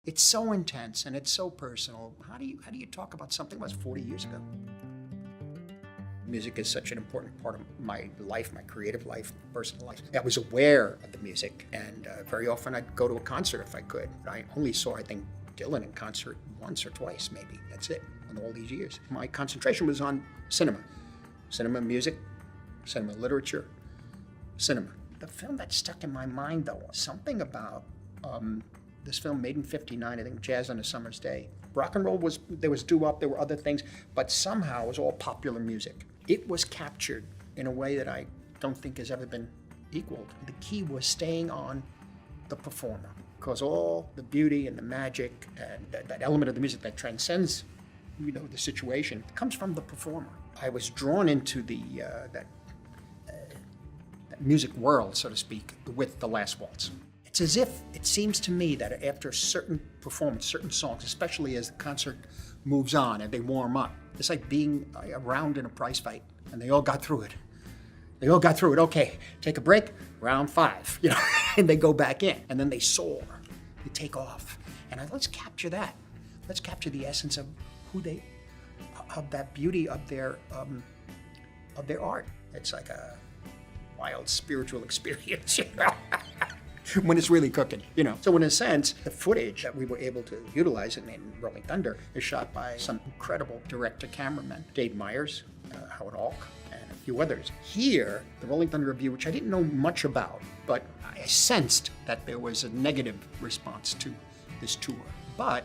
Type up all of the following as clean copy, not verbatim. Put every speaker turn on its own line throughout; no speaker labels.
It's so intense and it's so personal. How do you talk about something that was 40 years ago? Music is such an important part of my life, my creative life, personal life. I was aware of the music, and very often I'd go to a concert if I could. I only saw, I think, Dylan in concert once or twice, maybe. That's it, in all these years. My concentration was on cinema. Cinema music, cinema literature, cinema. The film that stuck in my mind, though, was something about this film made in '59, I think, Jazz on a Summer's Day. Rock and roll there was doo-wop, there were other things, but somehow it was all popular music. It was captured in a way that I don't think has ever been equaled. The key was staying on the performer, because all the beauty and the magic and that element of the music that transcends, the situation, comes from the performer. I was drawn into that music world, so to speak, with The Last Waltz. It's as if, it seems to me that after a certain performance, certain songs, especially as the concert moves on and they warm up, it's like being around in a prize fight, and they all got through it. Okay, take a break, round 5, and they go back in, and then they soar, they take off. And let's capture that. Let's capture the essence of of that beauty of their art. It's like a wild spiritual experience, when it's really cooking, So in a sense, the footage that we were able to utilize in Rolling Thunder is shot by some incredible director-cameramen, Dave Meyers, Howard Alk, and a few others. Here, the Rolling Thunder Revue, which I didn't know much about, but I sensed that there was a negative response to this tour. But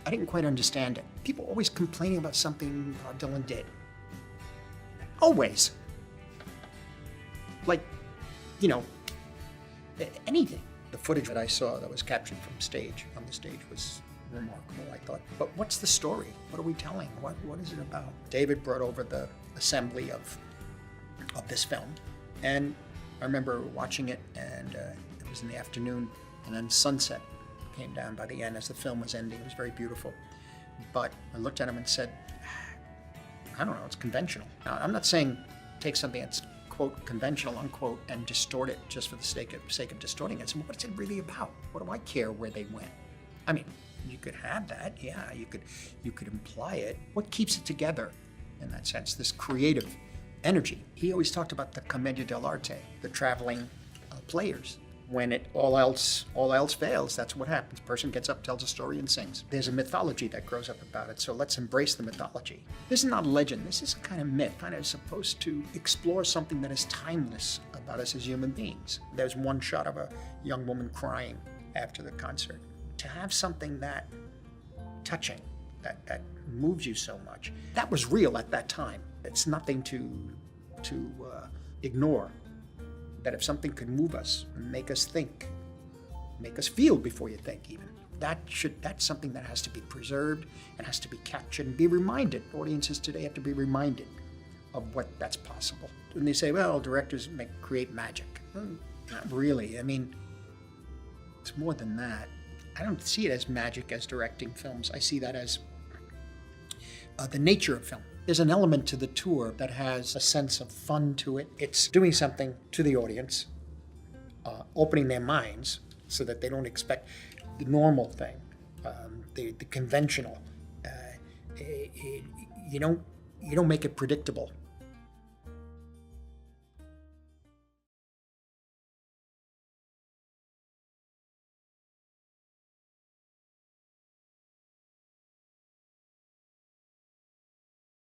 I didn't quite understand it. People always complaining about something Dylan did. Always. Like, anything. The footage that I saw that was captured on the stage was remarkable, I thought. But what's the story? What are we telling? What is it about? David brought over the assembly of this film, and I remember watching it, and it was in the afternoon, and then sunset came down by the end as the film was ending. It was very beautiful. But I looked at him and said, I don't know, it's conventional. Now, I'm not saying take something that's quote conventional unquote and distort it just for the sake of distorting it. So what's it really about? What do I care where they went? I mean, you could have that, yeah. You could imply it. What keeps it together in that sense? This creative energy. He always talked about the commedia dell'arte, the traveling players. When all else fails, that's what happens. Person gets up, tells a story, and sings. There's a mythology that grows up about it, so let's embrace the mythology. This is not legend. This is a kind of myth, kind of supposed to explore something that is timeless about us as human beings. There's one shot of a young woman crying after the concert. To have something that touching, that moves you so much, that was real at that time. It's nothing to ignore. That if something could move us, make us think, make us feel before you think even, that's something that has to be preserved and has to be captured and be reminded. Audiences today have to be reminded of that's possible. When they say, well, directors create magic. Not really. I mean, it's more than that. I don't see it as magic as directing films. I see that as the nature of film. There's an element to the tour that has a sense of fun to it. It's doing something to the audience, opening their minds so that they don't expect the normal thing, the conventional. You don't make it predictable.